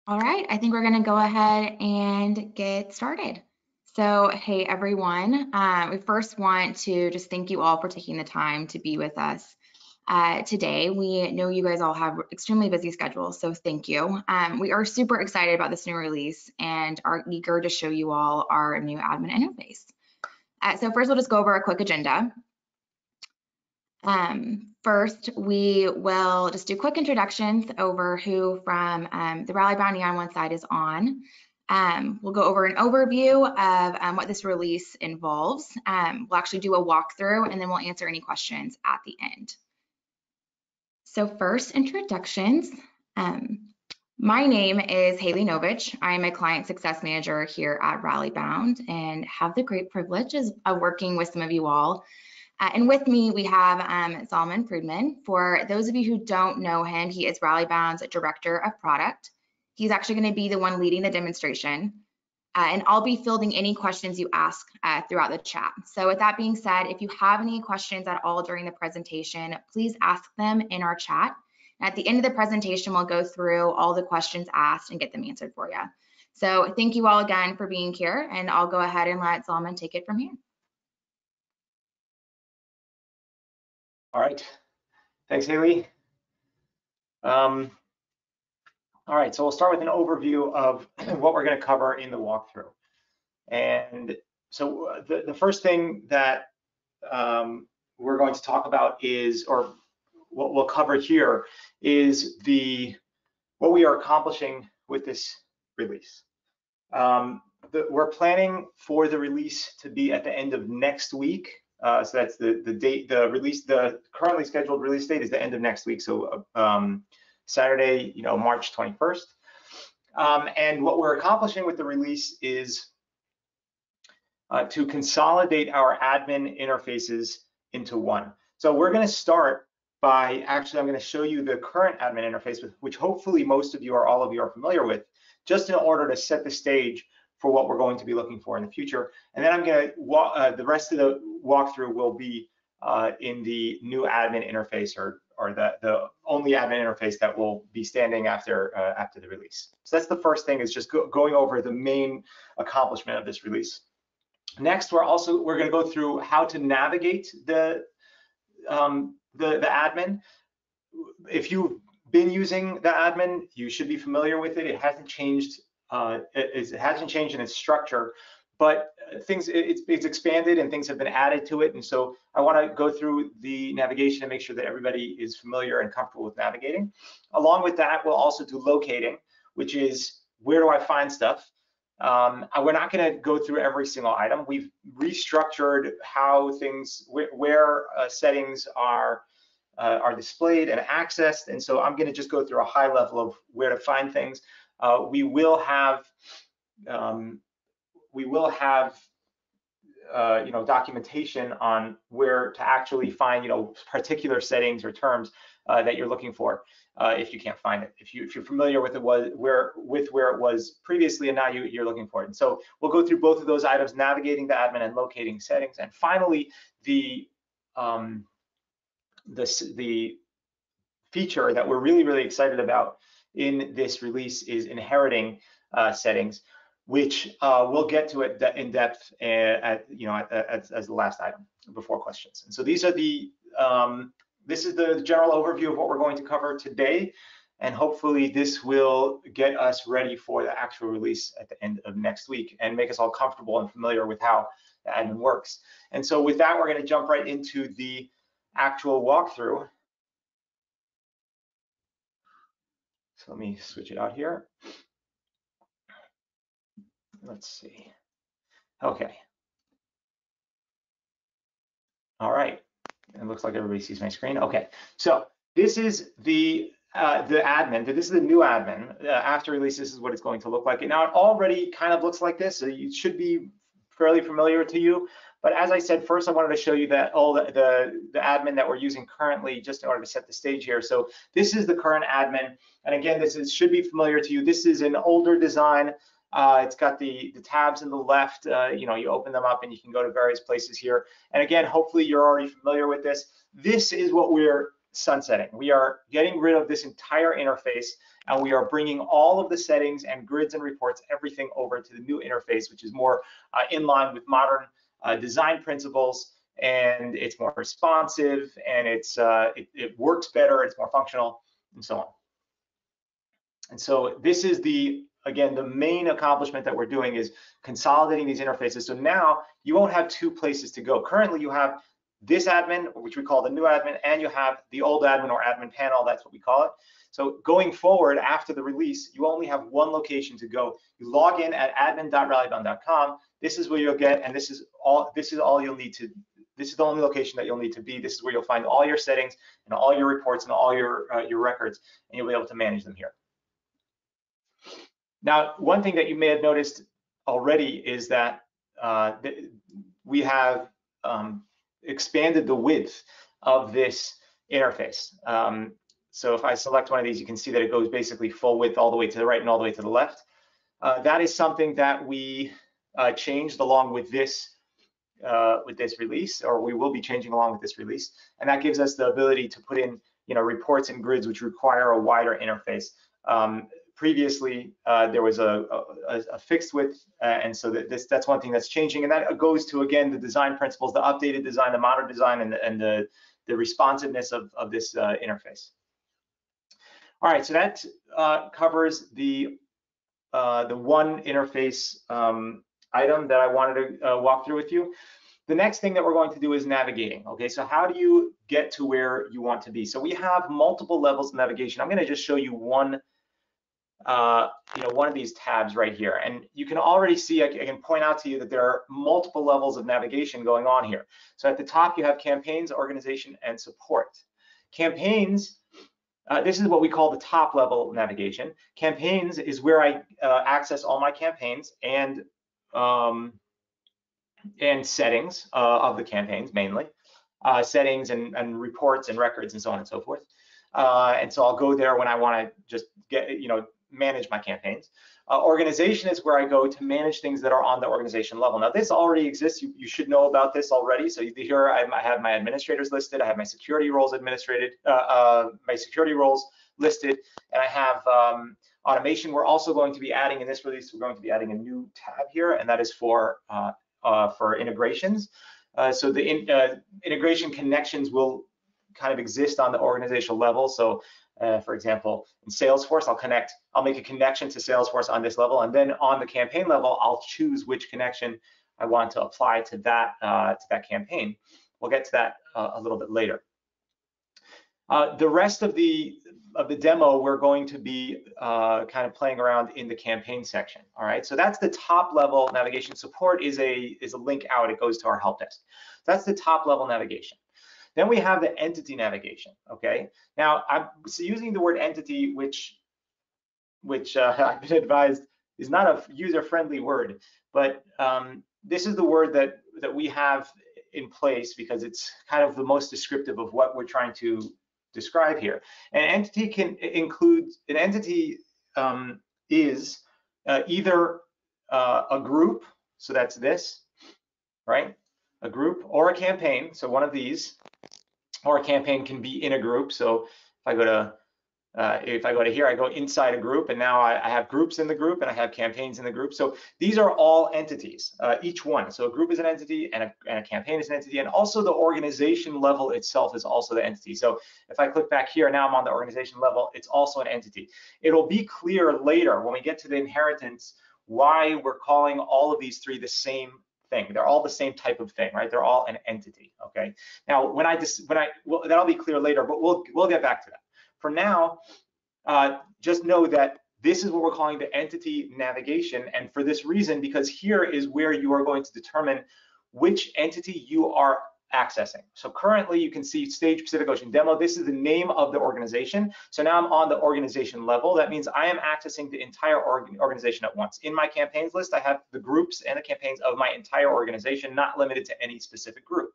All right, I think we're going to go ahead and get started. So, hey everyone, we first want to just thank you all for taking the time to be with us today. We know you guys all have extremely busy schedules, so thank you. We are super excited about this new release and are eager to show you all our new admin interface. So first, we'll just go over a quick agenda. First, we will just do quick introductions over who from the Rallybound Neon One side is on. We'll go over an overview of what this release involves. We'll actually do a walkthrough and then we'll answer any questions at the end. So first, introductions. My name is Haley Novich. I'm a client success manager here at Rallybound and have the great privilege of working with some of you all. And with me, we have Salman Prudman. For those of you who don't know him, he is Rallybound's Director of Product. He's actually going to be the one leading the demonstration. And I'll be fielding any questions you ask throughout the chat. So with that being said, if you have any questions at all during the presentation, please ask them in our chat. And at the end of the presentation, we'll go through all the questions asked and get them answered for you. So thank you all again for being here, and I'll go ahead and let Salman take it from here. All right, thanks, Haley. All right, so we'll start with an overview of what we're going to cover in the walkthrough. And so the first thing that we're going to talk about is, or what we'll cover here, is what we are accomplishing with this release. We're planning for the release to be at the end of next week. So that's the date, the currently scheduled release date is the end of next week. So Saturday, March 21st. And what we're accomplishing with the release is to consolidate our admin interfaces into one. So we're going to start by, actually, I'm going to show you the current admin interface, which hopefully most of you or all of you are familiar with, just in order to set the stage for what we're going to be looking for in the future. And then I'm going to the rest of the walkthrough will be in the new admin interface, or the only admin interface that will be standing after the release. So that's the first thing, is just going over the main accomplishment of this release. Next, we're going to go through how to navigate the admin. If you've been using the admin, you should be familiar with it. It hasn't changed. It hasn't changed in its structure, but it's expanded and things have been added to it. And so I want to go through the navigation and make sure that everybody is familiar and comfortable with navigating. Along with that, we'll also do locating, which is, where do I find stuff? We're not going to go through every single item. We've restructured how things, where settings are displayed and accessed, and so I'm going to just go through a high level of where to find things. We will have documentation on where to actually find particular settings or terms that you're looking for if you can't find it. If you're familiar with where it was previously, and now you're looking for it. And so we'll go through both of those items: navigating the admin and locating settings. And finally, the feature that we're really excited about in this release is inheriting settings, which we'll get to it in depth as the last item before questions. And so these are this is the general overview of what we're going to cover today, and hopefully this will get us ready for the actual release at the end of next week and make us all comfortable and familiar with how the admin works. And so with that, we're going to jump right into the actual walkthrough. So let me switch it out here. Let's see. Okay. All right. It looks like everybody sees my screen. Okay. So this is the admin. This is the new admin. After release, this is what it's going to look like. And now it already kind of looks like this, so it should be fairly familiar to you. But as I said, first I wanted to show you that the admin that we're using currently, just in order to set the stage here. So this is the current admin, and again, should be familiar to you. This is an older design. It's got the tabs in the left. You open them up and you can go to various places here. And again, hopefully you're already familiar with this. This is what we're sunsetting. We are getting rid of this entire interface, and we are bringing all of the settings and grids and reports, everything over to the new interface, which is more in line with modern design principles, and it's more responsive, and it works better, it's more functional, and so on. And so this is again, the main accomplishment that we're doing is consolidating these interfaces. So now you won't have two places to go. Currently, you have this admin, which we call the new admin, and you have the old admin or admin panel, that's what we call it. So going forward after the release, you only have one location to go. You log in at admin.rallybound.com. This is where you'll get, and this is all you'll need to, this is the only location that you'll need to be. This is where you'll find all your settings and all your reports and all your records, and you'll be able to manage them here. Now, one thing that you may have noticed already is that we have expanded the width of this interface. So if I select one of these, you can see that it goes basically full width all the way to the right and all the way to the left. That is something that we changed along with this release, or we will be changing along with this release, and that gives us the ability to put in, reports and grids which require a wider interface. Previously, there was a fixed width, and so that's one thing that's changing, and that goes to, again, the design principles, the updated design, the modern design, and the responsiveness of this interface. All right, so that covers the one interface item that I wanted to walk through with you. The next thing that we're going to do is navigating. Okay, so how do you get to where you want to be? So we have multiple levels of navigation. I'm going to just show you one of these tabs right here, and you can already see, I can point out to you that there are multiple levels of navigation going on here. So at the top you have campaigns, organization, and support. Campaigns, this is what we call the top level navigation. Campaigns is where I access all my campaigns and settings of the campaigns, mainly settings and reports and records and so on and so forth. And so I'll go there when I want to just get, manage my campaigns. Organization is where I go to manage things that are on the organization level. Now, this already exists. You should know about this already. So here I have my administrators listed. I have my security roles listed, and I have automation. We're also going to be adding, in this release, we're going to be adding a new tab here, and that is for integrations. So the integration connections will kind of exist on the organizational level. So for example, in Salesforce, I'll make a connection to Salesforce on this level, and then on the campaign level, I'll choose which connection I want to apply to that campaign. We'll get to that a little bit later. The rest of the demo, we're going to be kind of playing around in the campaign section. All right, so that's the top level navigation. Support is a link out. It goes to our help desk. That's the top level navigation. Then we have the entity navigation. Okay, now I'm using the word entity, which I've been advised is not a user-friendly word, but this is the word that we have in place because it's kind of the most descriptive of what we're trying to describe here. An entity can include, an entity is either a group, so that's this, right? A group, or a campaign, so one of these, or a campaign can be in a group. So if I go to here, I go inside a group, and now I have groups in the group, and I have campaigns in the group. So these are all entities, each one. So a group is an entity, and a campaign is an entity, and also the organization level itself is also the entity. So if I click back here, now I'm on the organization level, it's also an entity. It'll be clear later when we get to the inheritance why we're calling all of these three the same thing. They're all the same type of thing, right? They're all an entity. Okay. Now, that'll be clear later, but we'll get back to that. For now, just know that this is what we're calling the entity navigation, and for this reason, because here is where you are going to determine which entity you are accessing. So currently, you can see Stage Pacific Ocean Demo. This is the name of the organization. So now I'm on the organization level. That means I am accessing the entire organization at once. In my campaigns list, I have the groups and the campaigns of my entire organization, not limited to any specific group.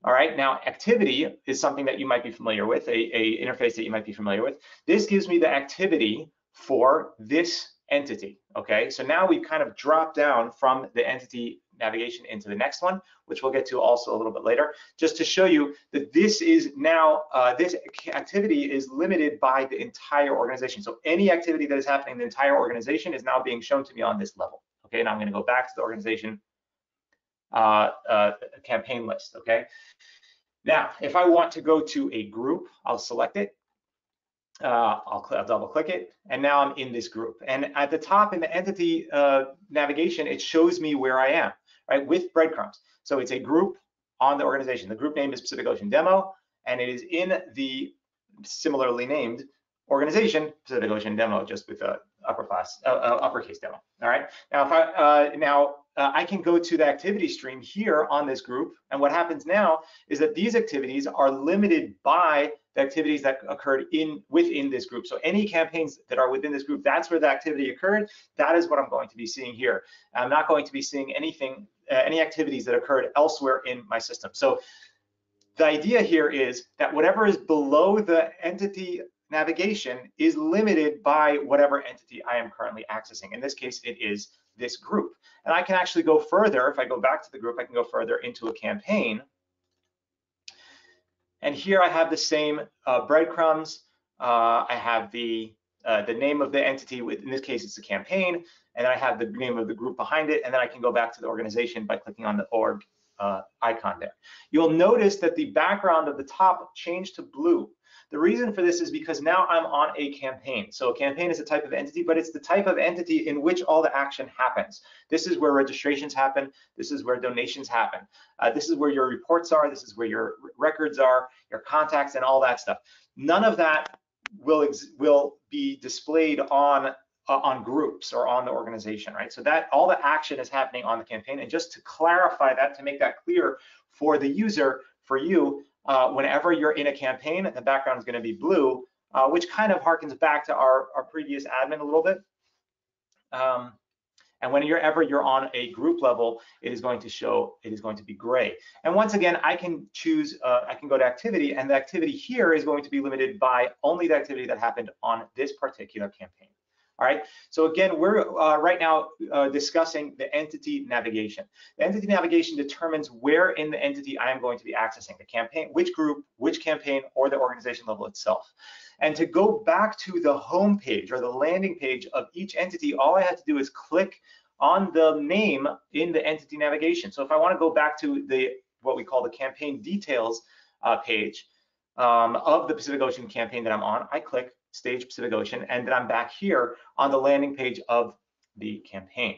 All right, now activity is something that you might be familiar with, a interface that you might be familiar with. This gives me the activity for this entity, okay? So now we've kind of dropped down from the entity navigation into the next one, which we'll get to also a little bit later, just to show you that this is now, this activity is limited by the entire organization. So any activity that is happening in the entire organization is now being shown to me on this level. Okay, now I'm going to go back to the organization campaign list. Okay, now if I want to go to a group, I'll select it. I'll double click it, and now I'm in this group. And at the top in the entity navigation, it shows me where I am, right, with breadcrumbs. So it's a group on the organization. The group name is Pacific Ocean Demo, and it is in the similarly named organization Pacific Ocean Demo, just with a uppercase demo. All right. Now, if I can go to the activity stream here on this group, and what happens now is that these activities are limited by the activities that occurred within this group. So any campaigns that are within this group, that's where the activity occurred. That is what I'm going to be seeing here. I'm not going to be seeing anything, any activities that occurred elsewhere in my system. So the idea here is that whatever is below the entity navigation is limited by whatever entity I am currently accessing. In this case, it is this group. And I can actually go further. If I go back to the group, I can go further into a campaign. And here I have the same breadcrumbs. I have the name of the entity. In this case, it's a campaign. And then I have the name of the group behind it. And then I can go back to the organization by clicking on the org icon there. You'll notice that the background of the top changed to blue. The reason for this is because now I'm on a campaign. So a campaign is a type of entity, but it's the type of entity in which all the action happens. This is where registrations happen. This is where donations happen. This is where your reports are. This is where your records are, your contacts, and all that stuff. None of that will be displayed on groups or on the organization, right? So that all the action is happening on the campaign. And just to clarify that, to make that clear for the user, for you, whenever you're in a campaign, the background is going to be blue, which kind of harkens back to our previous admin a little bit. And whenever you're on a group level, it is going to be gray. And once again, I can choose, I can go to activity, and the activity here is going to be limited by only the activity that happened on this particular campaign. All right, so again, we're right now discussing the entity navigation. The entity navigation determines where in the entity I am going to be accessing the campaign, which group, which campaign, or the organization level itself. And to go back to the home page or the landing page of each entity, all I have to do is click on the name in the entity navigation. So if I want to go back to what we call the campaign details page of the Pacific Ocean campaign that I'm on, I click Stage Pacific Ocean, and then I'm back here on the landing page of the campaign,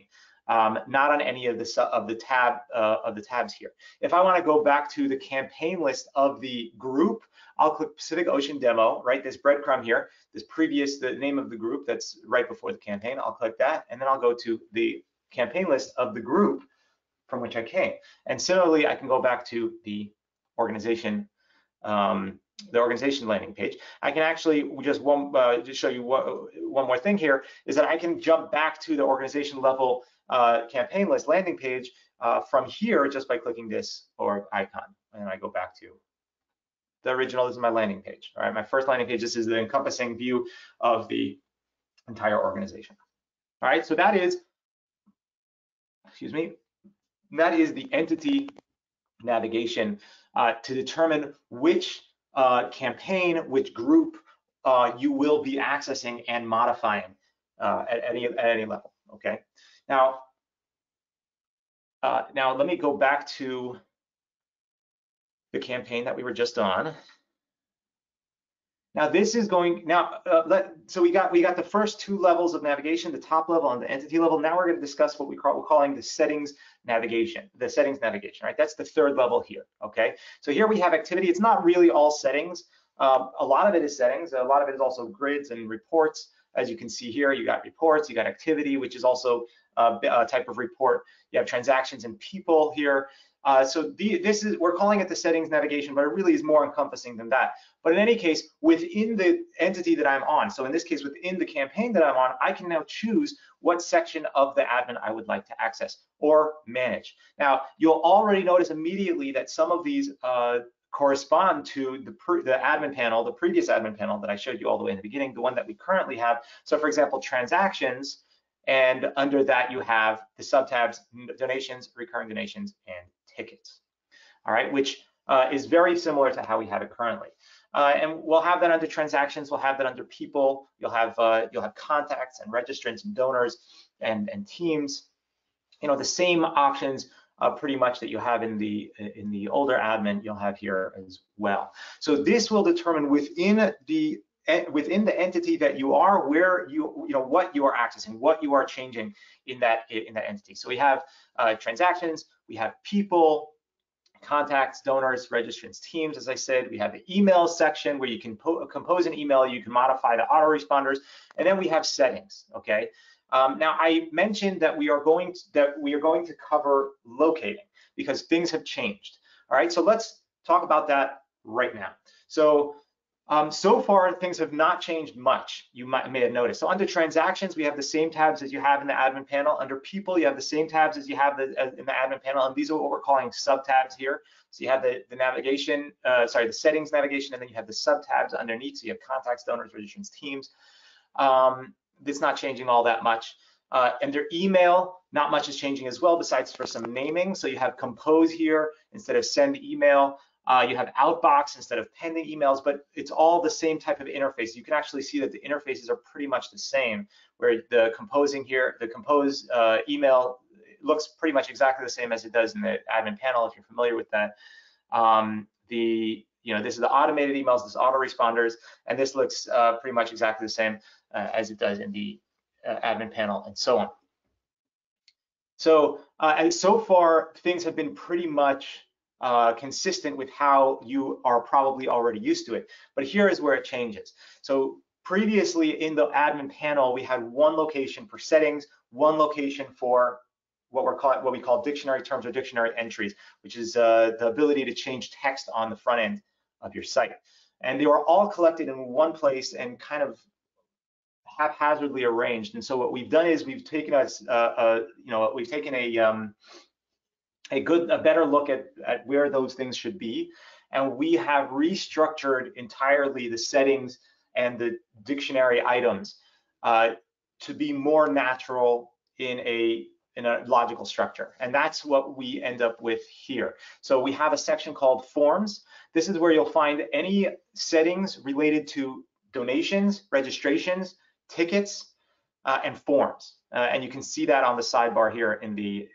not on any of the tabs here. If I want to go back to the campaign list of the group, I'll click Pacific Ocean Demo, right? This breadcrumb here, the name of the group that's right before the campaign. I'll click that, and then I'll go to the campaign list of the group from which I came. And similarly, I can go back to the organization landing page. I can actually just show you one more thing here is that I can jump back to the organization level campaign list landing page from here just by clicking this org icon, and I go back to the original. This is my landing page. All right, my first landing page. This is the encompassing view of the entire organization. All right, so that is, that is the entity navigation to determine which campaign, which group you will be accessing and modifying at any level. Okay. Now let me go back to the campaign that we were just on. Now this is going so we got the first two levels of navigation, the top level and the entity level. Now we're going to discuss what we're calling the settings navigation. The settings navigation, right? That's the third level here. Okay. So here we have activity. It's not really all settings. A lot of it is settings. A lot of it is also grids and reports. As you can see here, you got reports, you got activity, which is also a type of report. You have transactions and people here. So we're calling it the settings navigation, but it really is more encompassing than that. But in any case, within the entity that I'm on, so in this case, within the campaign that I'm on, I can now choose what section of the admin I would like to access or manage. Now, you'll already notice immediately that some of these correspond to the admin panel, the previous admin panel that I showed you all the way in the beginning, the one that we currently have. So for example, transactions And under that, you have the subtabs, donations, recurring donations, and tickets. All right, which is very similar to how we have it currently. And we'll have that under transactions. We'll have that under people. You'll have contacts and registrants and donors and teams. You know, the same options pretty much that you have in the older admin, you'll have here as well. So this will determine within the entity that you are, where you know what you are accessing, what you are changing in that entity. So we have transactions, we have people, contacts, donors, registrants, teams. As I said, we have the email section where you can compose an email, you can modify the autoresponders, and then we have settings. Okay. Now I mentioned that we are going to cover locating because things have changed. All right, so let's talk about that right now. So so far things have not changed much. You may have noticed. So under transactions, we have the same tabs as you have in the admin panel. Under people, you have the same tabs as you have in the admin panel, and these are what we're calling sub-tabs here. So you have the navigation, the settings navigation, and then you have the sub-tabs underneath. So you have contacts, donors, registrants, teams. It's not changing all that much. Under email, not much is changing as well, besides for some naming. So you have compose here instead of send email. You have outbox instead of pending emails, but it's all the same type of interface. You can actually see that the interfaces are pretty much the same, where the composing here, the compose email looks pretty much exactly the same as it does in the admin panel, if you're familiar with that. This is the automated emails, this autoresponders, and this looks pretty much exactly the same as it does in the admin panel, and so on. So, and so far, things have been pretty much consistent with how you are probably already used to it. But here is where it changes. So previously in the admin panel, we had one location for settings, one location for what we call dictionary terms or dictionary entries, which is the ability to change text on the front end of your site. And they were all collected in one place and kind of haphazardly arranged. And so what we've done is we've taken a better look at where those things should be, and we have restructured entirely the settings and the dictionary items to be more natural in a logical structure, and that's what we end up with here. So we have a section called forms. This is where you'll find any settings related to donations, registrations, tickets, and forms, and you can see that on the sidebar here in the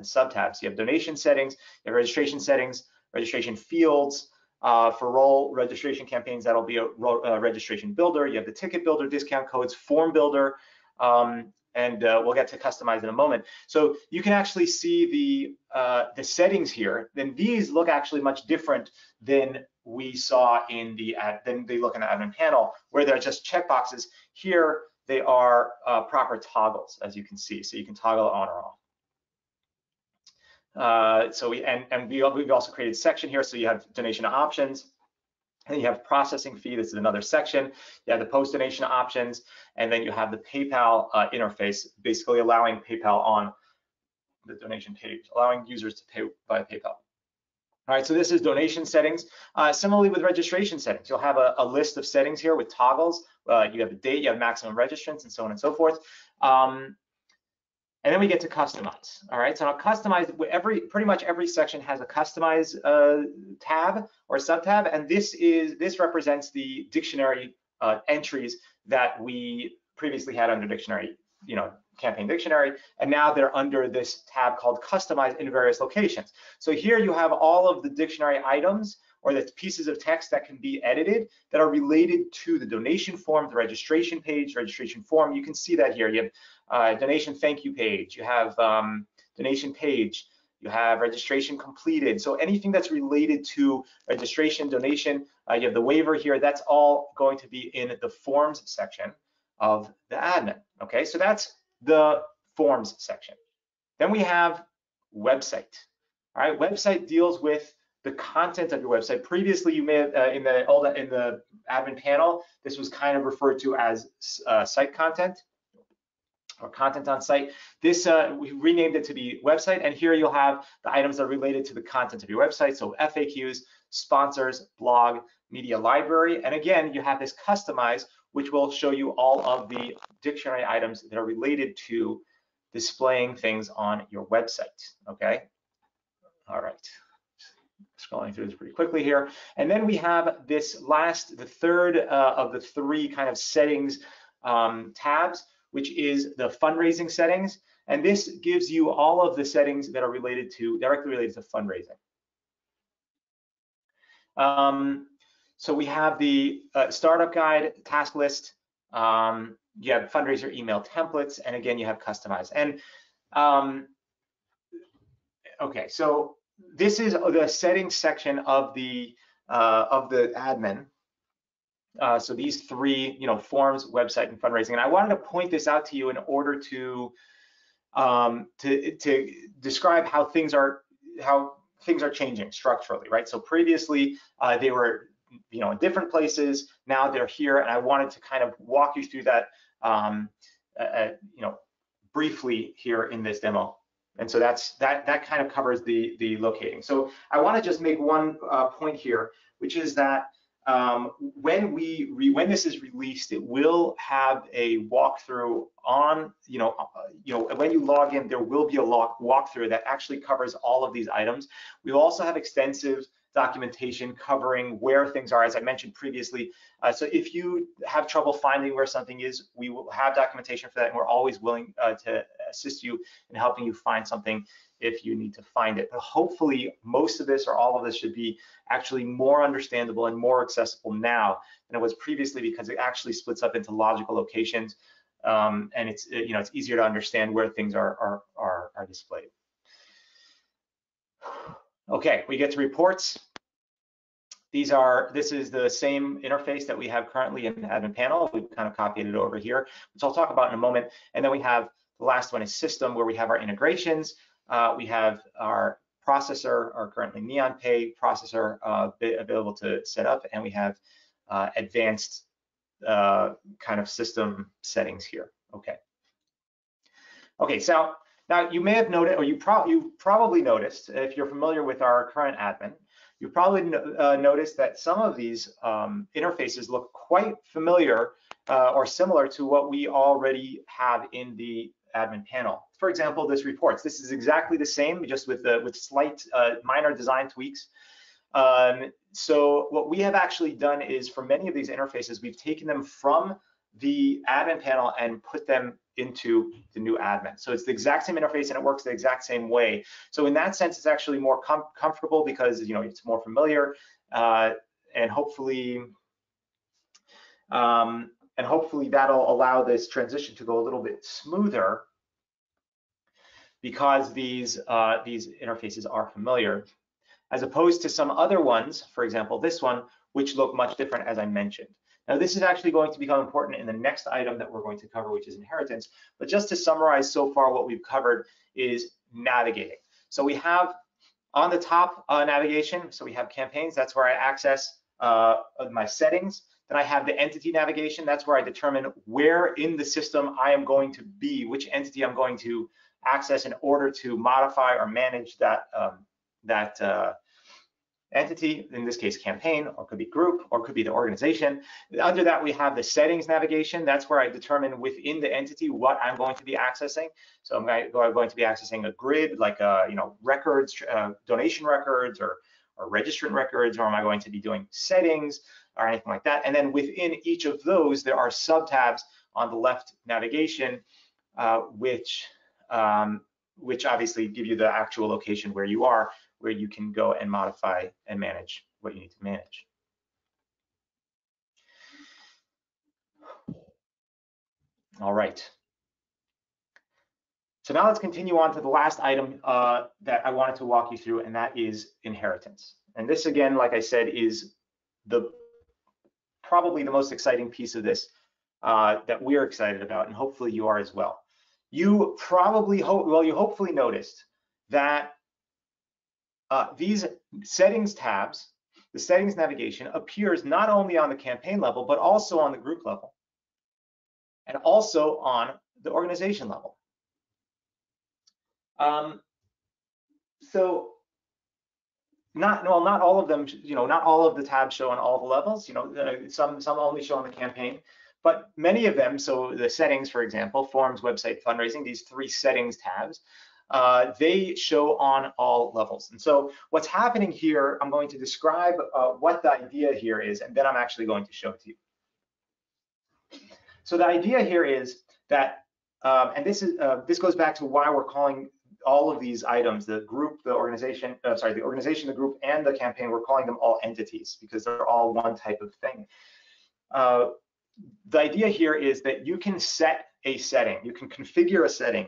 sub-tabs. You have donation settings, you have registration settings, registration fields. For role registration campaigns, that'll be a registration builder. You have the ticket builder, discount codes, form builder, and we'll get to customize in a moment. So you can actually see the settings here. Then these look actually much different than we saw in than they look in the admin panel, where they're just checkboxes. Here they are proper toggles, as you can see. So you can toggle on or off. We've also created section here. So you have donation options, and you have processing fee. This is another section. You have the post donation options, and then you have the PayPal interface, basically allowing PayPal on the donation page, allowing users to pay via PayPal. All right, so this is donation settings. Similarly with registration settings, you'll have a list of settings here with toggles. You have the date, you have maximum registrants, and so on and so forth. And then we get to customize. All right, so now customize, pretty much every section has a customize tab or sub-tab, and this represents the dictionary entries that we previously had under dictionary, campaign dictionary, and now they're under this tab called customize in various locations. So here you have all of the dictionary items or the pieces of text that can be edited that are related to the donation form, the registration page, registration form. You can see that here. You have donation thank you page, you have donation page, you have registration completed. So anything that's related to registration, donation, you have the waiver here, that's all going to be in the forms section of the admin. Okay, so that's the forms section. Then we have website. All right, website deals with the content of your website. Previously, you may have in the admin panel, this was kind of referred to as site content or content on site. This we renamed it to be website, and here you'll have the items that are related to the content of your website. So FAQs, sponsors, blog, media library, and again, you have this customize which will show you all of the dictionary items that are related to displaying things on your website, okay? All right, scrolling through this pretty quickly here. And then we have this the third of the three kind of settings tabs, which is the fundraising settings. And this gives you all of the settings that are directly related to fundraising. So we have the startup guide, task list, you have fundraiser email templates, and again, you have customize. And okay, so this is the settings section of the admin. So these three, forms, website, and fundraising. And I wanted to point this out to you in order to describe how things are changing structurally, right? So previously they were, in different places. Now they're here, and I wanted to kind of walk you through that, briefly here in this demo. And so that kind of covers the locating. So I want to just make one point here, which is that when this is released, it will have a walkthrough on, when you log in, there will be a walkthrough that actually covers all of these items. We will also have extensive documentation covering where things are, as I mentioned previously. So if you have trouble finding where something is, we will have documentation for that, and we're always willing to assist you in helping you find something if you need to find it. But hopefully most of this or all of this should be actually more understandable and more accessible now than it was previously, because it actually splits up into logical locations, and it's it's easier to understand where things are displayed. Okay, we get to reports. This is the same interface that we have currently in the admin panel. We've kind of copied it over here, which I'll talk about in a moment. And then we have the last one is system, where we have our integrations. We have our processor, our currently Neon Pay processor available to set up, and we have advanced kind of system settings here. Okay, so now you may have noted, or you probably noticed, if you're familiar with our current admin, you probably noticed that some of these interfaces look quite familiar or similar to what we already have in the admin panel. For example, this reports. This is exactly the same, just with slight minor design tweaks. So what we have actually done is, for many of these interfaces, we've taken them from the admin panel and put them into the new admin. So it's the exact same interface, and it works the exact same way. So in that sense, it's actually more comfortable, because it's more familiar, and hopefully that'll allow this transition to go a little bit smoother, because these interfaces are familiar, as opposed to some other ones, for example, this one, which look much different, as I mentioned. Now, this is actually going to become important in the next item that we're going to cover, which is inheritance. But just to summarize so far, what we've covered is navigating. So we have on the top navigation, so we have campaigns. That's where I access my settings. Then I have the entity navigation. That's where I determine where in the system I am going to be, which entity I'm going to access in order to modify or manage that entity, in this case campaign, or could be group, or could be the organization. Under that, we have the settings navigation. That's where I determine within the entity what I'm going to be accessing. So I'm going to be accessing a grid, like records, donation records, or registrant records, or am I going to be doing settings or anything like that? And then within each of those, there are subtabs on the left navigation, which obviously give you the actual location where you are, where you can go and modify and manage what you need to manage. All right. So now let's continue on to the last item that I wanted to walk you through, and that is inheritance. And this, again, like I said, is probably the most exciting piece of this that we're excited about, and hopefully you are as well. You hopefully noticed that these settings tabs, the settings navigation, appears not only on the campaign level, but also on the group level, and also on the organization level. So not all of them, not all of the tabs show on all the levels. Some only show on the campaign, but many of them, so the settings, for example, forms, website, fundraising, these 3 settings tabs, they show on all levels. And so what's happening here, I'm going to describe what the idea here is, and then I'm actually going to show it to you. So the idea here is that, and this goes back to why we're calling all of these items, the group, the organization, the organization, the group, and the campaign, we're calling them all entities because they're all one type of thing. The idea here is that you can set a setting, you can configure a setting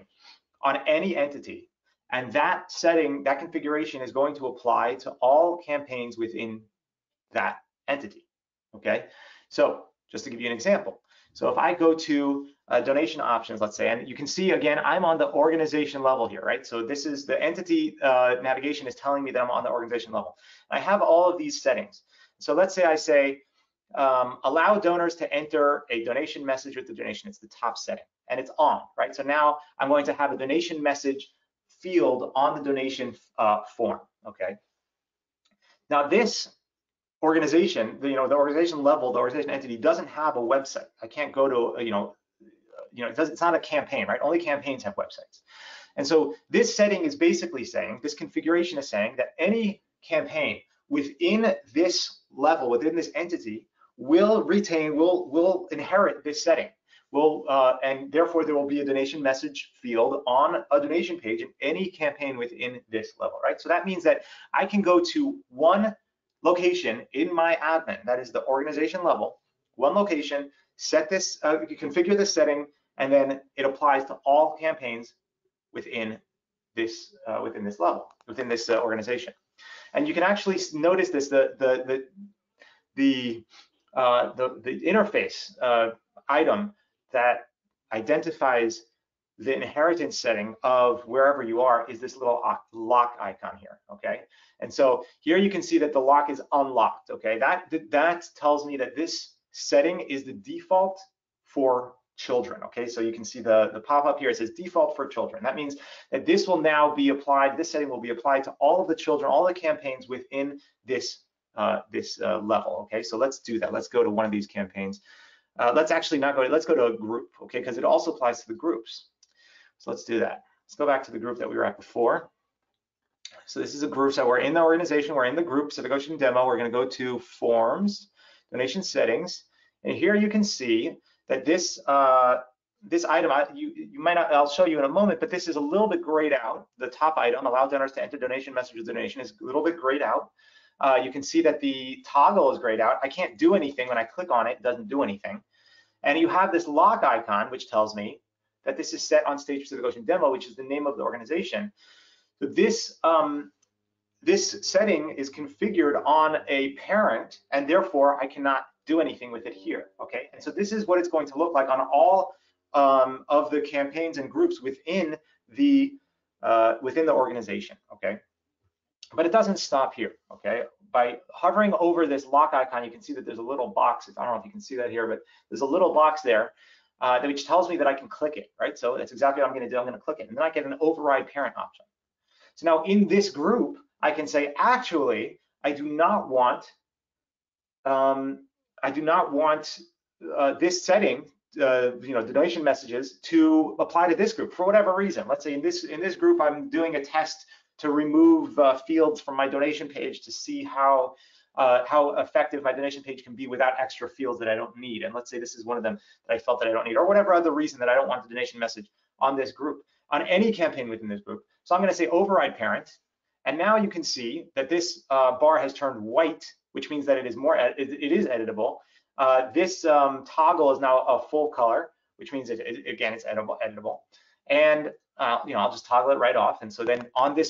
on any entity, and that setting, that configuration is going to apply to all campaigns within that entity, okay? So just to give you an example, so if I go to donation options, let's say, and you can see again, I'm on the organization level here, right? So this is the entity navigation is telling me that I'm on the organization level. I have all of these settings. So let's say I say, allow donors to enter a donation message with the donation. It's the top setting and it's on, right? So now I'm going to have a donation message field on the donation form, okay? Now this organization, the organization level, the organization entity doesn't have a website. I can't go to, it's not a campaign, right? Only campaigns have websites. And so this setting is basically saying, this configuration is saying that any campaign within this level, within this entity, will inherit this setting. And therefore there will be a donation message field on a donation page in any campaign within this level, right? So that means that I can go to one location in my admin, that is the organization level, one location, set this, configure this setting, and then it applies to all campaigns within this level, within this organization. And you can actually notice this, the interface item that identifies the inheritance setting of wherever you are is this little lock icon here, okay? And so here you can see that the lock is unlocked, okay? That tells me that this setting is the default for children, okay? So you can see the pop-up here, it says default for children. That means that this will now be applied, this setting will be applied to all of the children, all the campaigns within this level, okay? So let's do that. Let's go to one of these campaigns. Let's actually not go to, let's go to a group, okay? Because it also applies to the groups. So let's do that. Let's go back to the group that we were at before. So this is a group, so we're in the organization, we're in the group, Civic Ocean demo, we're gonna go to forms, donation settings, and here you can see that this item, you might not, I'll show you in a moment, but this is a little bit grayed out. The top item, allow donors to enter donation messages donation, is a little bit grayed out. You can see that the toggle is grayed out. I can't do anything when I click on it, it doesn't do anything. And you have this lock icon, which tells me that this is set on stage for Civic Ocean demo, which is the name of the organization. So this setting is configured on a parent, and therefore I cannot do anything with it here, okay? And so this is what it's going to look like on all of the campaigns and groups within the organization, okay? But it doesn't stop here, okay? By hovering over this lock icon, you can see that there's a little box. I don't know if you can see that here, but there's a little box there which tells me that I can click it, right? So that's exactly what I'm gonna do. I'm gonna click it, and then I get an override parent option. So now in this group, I can say, actually, I do not want this setting, donation messages to apply to this group for whatever reason. Let's say in this group, I'm doing a test to remove fields from my donation page to see how effective my donation page can be without extra fields that I don't need. And let's say this is one of them that I felt that I don't need, or whatever other reason that I don't want the donation message on this group, on any campaign within this group. So I'm going to say override parent, and now you can see that this bar has turned white, which means that it is editable. This toggle is now a full color, which means again it's editable. And I'll just toggle it right off. And so then on this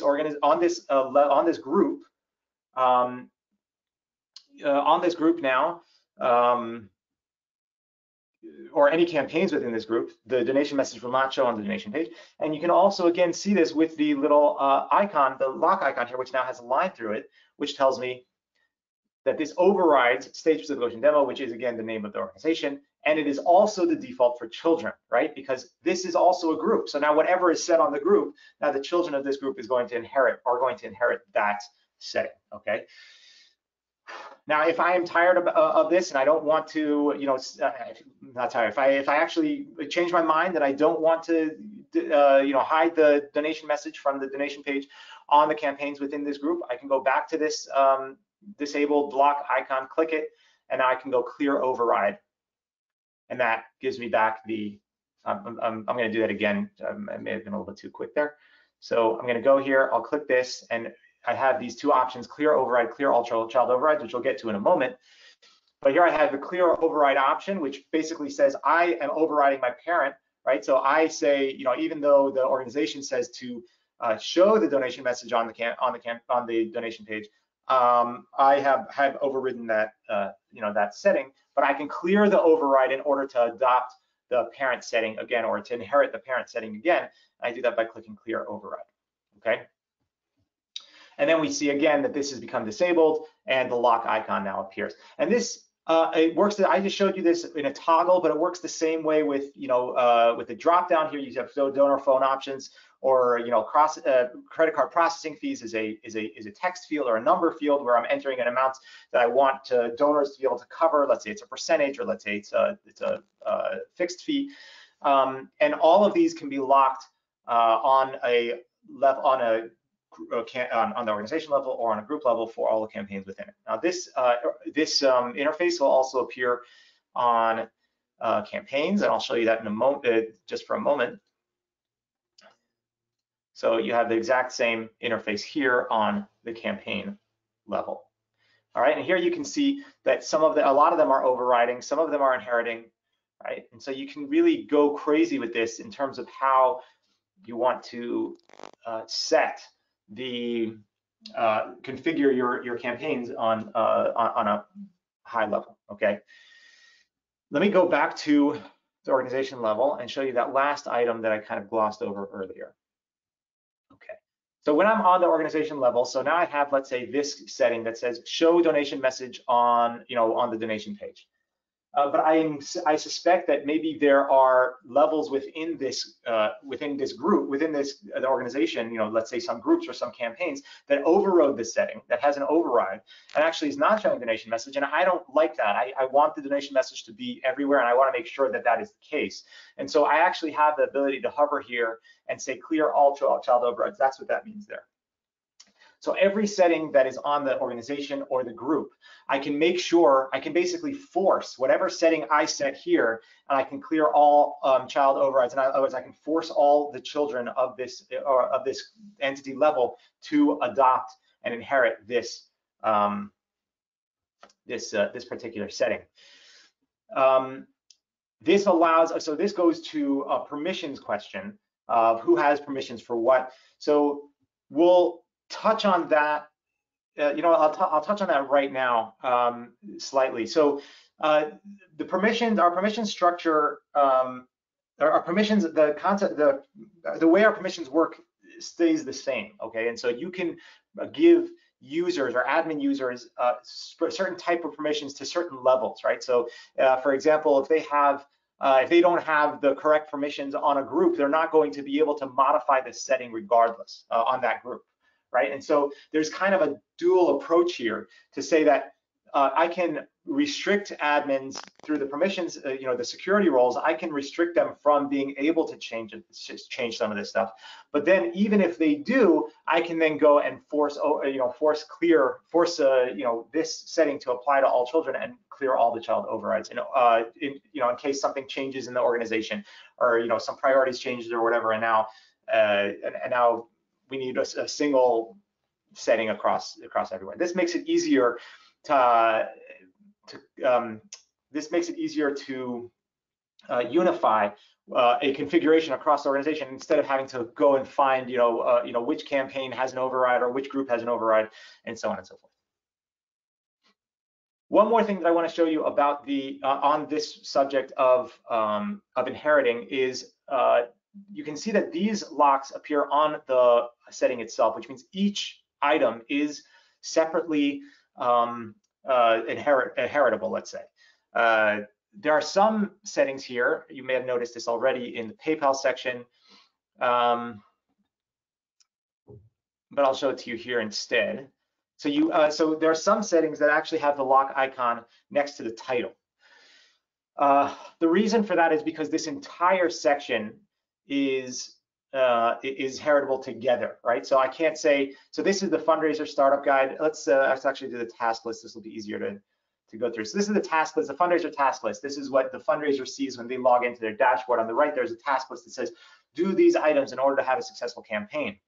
group now, or any campaigns within this group, the donation message will not show on the donation page. And you can also again see this with the little icon, the lock icon here, which now has a line through it, which tells me that this overrides Stage Specific Ocean Demo, which is again the name of the organization, and it is also the default for children, right? Because this is also a group. So now whatever is set on the group, now the children of this group are going to inherit that setting, okay? Now, if I am tired of this and I don't want to, not tired, if I actually change my mind that I don't want to, hide the donation message from the donation page on the campaigns within this group, I can go back to this disabled block icon, click it, and now I can go clear override. And that gives me back the, I'm going to do that again. I may have been a little bit too quick there. So I'm going to go here, I'll click this, and I have these two options, clear override, clear all child overrides, which we'll get to in a moment. But here I have the clear override option, which basically says I am overriding my parent, right? So I say, even though the organization says to show the donation message on the donation page, I have overridden that, that setting, but I can clear the override in order to adopt the parent setting again, or to inherit the parent setting again. I do that by clicking clear override, okay? And then we see again that this has become disabled and the lock icon now appears. And this, it works, I just showed you this in a toggle, but it works the same way with, with the drop down here. You have donor phone options, or credit card processing fees is a text field or a number field where I'm entering an amount that I want donors to be able to cover. Let's say it's a percentage, or let's say it's a fixed fee. And all of these can be locked on the organization level or on a group level for all the campaigns within it. Now this interface will also appear on campaigns, and I'll show you that in a moment, just for a moment. So you have the exact same interface here on the campaign level. All right, and here you can see that a lot of them are overriding, some of them are inheriting, right? And so you can really go crazy with this in terms of how you want to set the configure your campaigns on a high level. Okay, let me go back to the organization level and show you that last item that I kind of glossed over earlier. Okay, so when I'm on the organization level, so now I have, let's say, this setting that says show donation message on on the donation page. But I suspect that maybe there are levels within this group, within the organization, let's say some groups or some campaigns that overrode this setting, that has an override, and actually is not showing donation message. And I don't like that. I want the donation message to be everywhere, and I want to make sure that that is the case. And so I actually have the ability to hover here and say clear all child overrides. That's what that means there. So every setting that is on the organization or the group, I can make sure, I can basically force whatever setting I set here, and I can clear all child overrides. In other words, I can force all the children of this entity level to adopt and inherit this this particular setting. This allows, so this goes to a permissions question of who has permissions for what. So we'll touch on that. I'll touch on that right now slightly. So the permissions, our permission structure, our permissions, the concept, the way our permissions work stays the same. Okay, and so you can give users or admin users certain type of permissions to certain levels, right? So for example, if they don't have the correct permissions on a group, they're not going to be able to modify the setting regardless on that group. Right? And so there's kind of a dual approach here to say that I can restrict admins through the permissions, the security roles. I can restrict them from being able to change some of this stuff. But then even if they do, I can then go and force this setting to apply to all children and clear all the child overrides. In case something changes in the organization, or some priorities changes or whatever, and now we need a single setting across everywhere. This makes it easier to unify a configuration across the organization instead of having to go and find which campaign has an override or which group has an override, and so on and so forth. One more thing that I want to show you about on this subject of inheriting is you can see that these locks appear on the setting itself, which means each item is separately inheritable, let's say. There are some settings here, you may have noticed this already in the PayPal section, but I'll show it to you here instead. So there are some settings that actually have the lock icon next to the title. The reason for that is because this entire section is heritable together, right? So I can't say, so this is the fundraiser startup guide. Let's actually do the task list. This will be easier to go through. So this is the task list, the fundraiser task list. This is what the fundraiser sees when they log into their dashboard. On the right, there's a task list that says, do these items in order to have a successful campaign.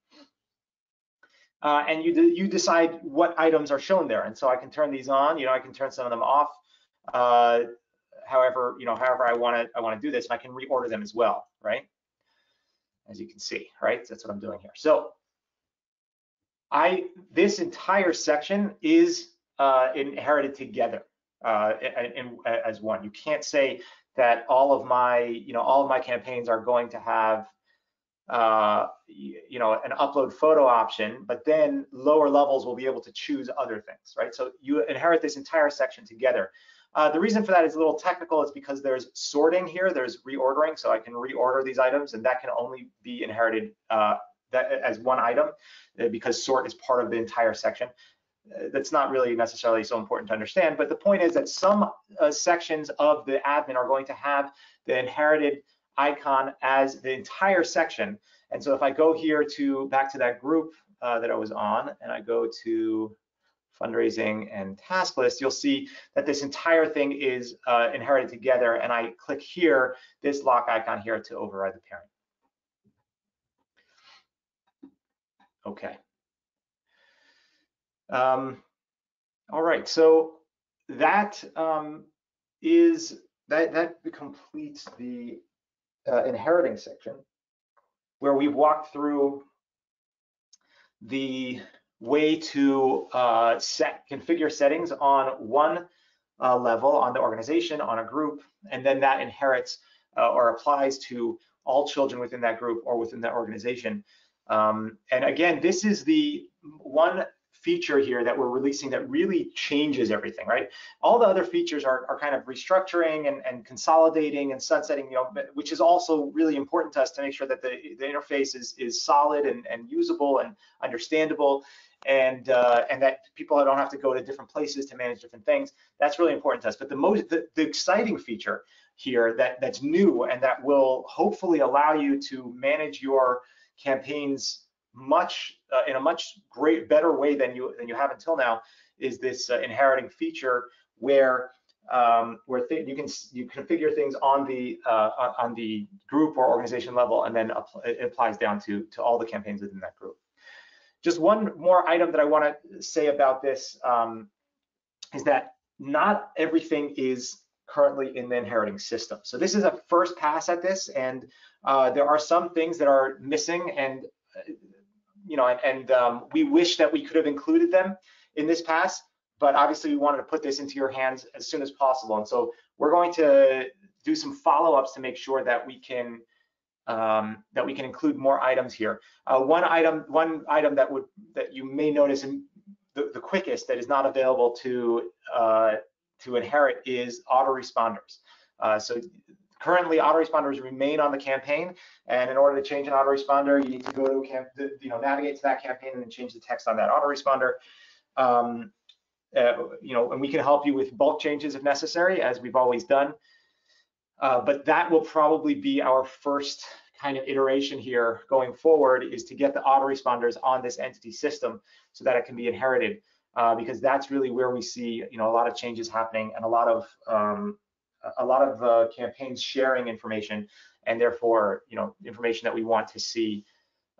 And you decide what items are shown there. And so I can turn these on, I can turn some of them off. However I want to do this, and I can reorder them as well, right? As you can see, right? That's what I'm doing here. So this entire section is inherited together as one. You can't say that all of my campaigns are going to have an upload photo option, but then lower levels will be able to choose other things, right? So you inherit this entire section together. The reason for that is a little technical. It's because there's sorting here, there's reordering, so I can reorder these items, and that can only be inherited as one item because sort is part of the entire section. That's not really necessarily so important to understand, but the point is that some sections of the admin are going to have the inherited icon as the entire section. And so if I go here back to that group that I was on, and I go to fundraising and task list, you'll see that this entire thing is inherited together, and I click here, this lock icon here, to override the parent. Okay. All right, so that completes the inheriting section, where we've walked through the way to configure settings on one level, on the organization, on a group, and then that inherits or applies to all children within that group or within that organization. And again, this is the one feature here that we're releasing that really changes everything, right? All the other features are kind of restructuring and consolidating and sunsetting, which is also really important to us to make sure that the interface is solid and usable and understandable, and that people don't have to go to different places to manage different things. That's really important to us. But the exciting feature here that's new and that will hopefully allow you to manage your campaigns in a much better way than you have until now is this inheriting feature where you configure things on the group or organization level, and then it applies down to all the campaigns within that group. Just one more item that I want to say about this is that not everything is currently in the inheriting system. So this is a first pass at this, and there are some things that are missing, and we wish that we could have included them in this pass, but obviously we wanted to put this into your hands as soon as possible. And so we're going to do some follow-ups to make sure that we can include more items here. One item that you may notice in the quickest that is not available to inherit is autoresponders. So currently, autoresponders remain on the campaign, and in order to change an autoresponder, you need to go to navigate to that campaign and then change the text on that autoresponder. And we can help you with bulk changes if necessary, as we've always done. But that will probably be our first kind of iteration here going forward, is to get the autoresponders on this entity system so that it can be inherited, because that's really where we see a lot of changes happening and a lot of campaigns sharing information, and therefore information that we want to see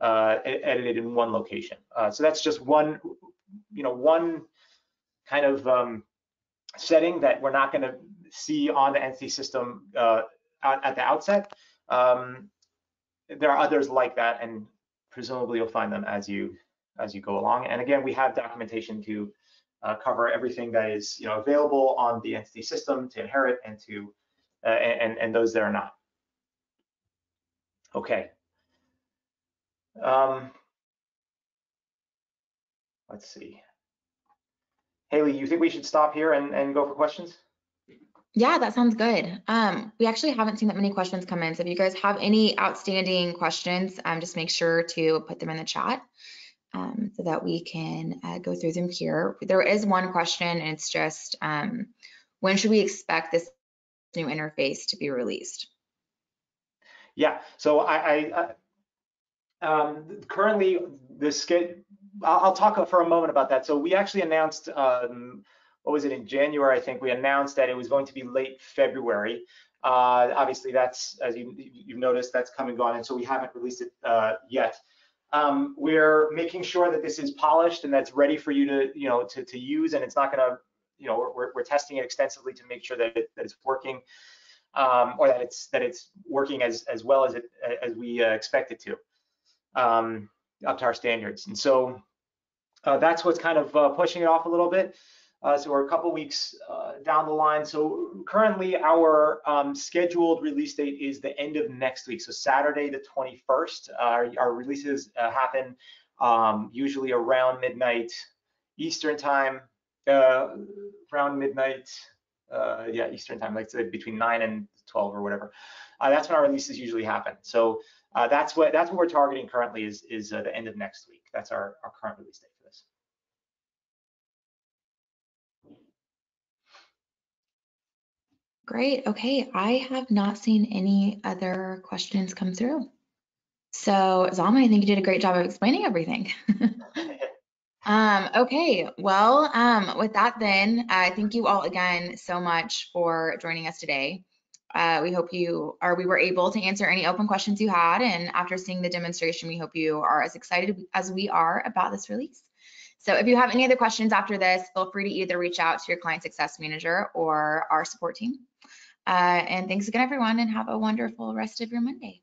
edited in one location. So that's just one kind of setting that we're not going to see on the entity system at the outset. There are others like that, and presumably you'll find them as you go along. And again, we have documentation to cover everything that is available on the entity system to inherit, and to and those that are not. Okay. Let's see. Haley, you think we should stop here and go for questions? Yeah, that sounds good. We actually haven't seen that many questions come in. So if you guys have any outstanding questions, just make sure to put them in the chat. so that we can go through them here. There is one question, and it's just, when should we expect this new interface to be released? Yeah, so currently I'll talk for a moment about that. So we actually announced, what was it, in January, I think we announced that it was going to be late February. Obviously that's, as you've noticed, that's come and gone, and so we haven't released it yet. We're making sure that this is polished and that's ready for you to use, and it's not gonna, we're testing it extensively to make sure that it's working, or that it's working as well as we expect it to, up to our standards. And so that's what's kind of pushing it off a little bit. So we're a couple weeks down the line. So currently our scheduled release date is the end of next week. So Saturday the 21st. Our releases happen usually around midnight Eastern time, around midnight, yeah, Eastern time, like say between 9 and 12 or whatever. That's when our releases usually happen. So that's what we're targeting currently is the end of next week. That's our current release date for this. Great. Okay, I have not seen any other questions come through. So Zalman, I think you did a great job of explaining everything. Okay, well, with that then, thank you all again so much for joining us today. We hope we were able to answer any open questions you had, and after seeing the demonstration, we hope you are as excited as we are about this release. So if you have any other questions after this, feel free to either reach out to your client success manager or our support team. And thanks again, everyone, and have a wonderful rest of your Monday.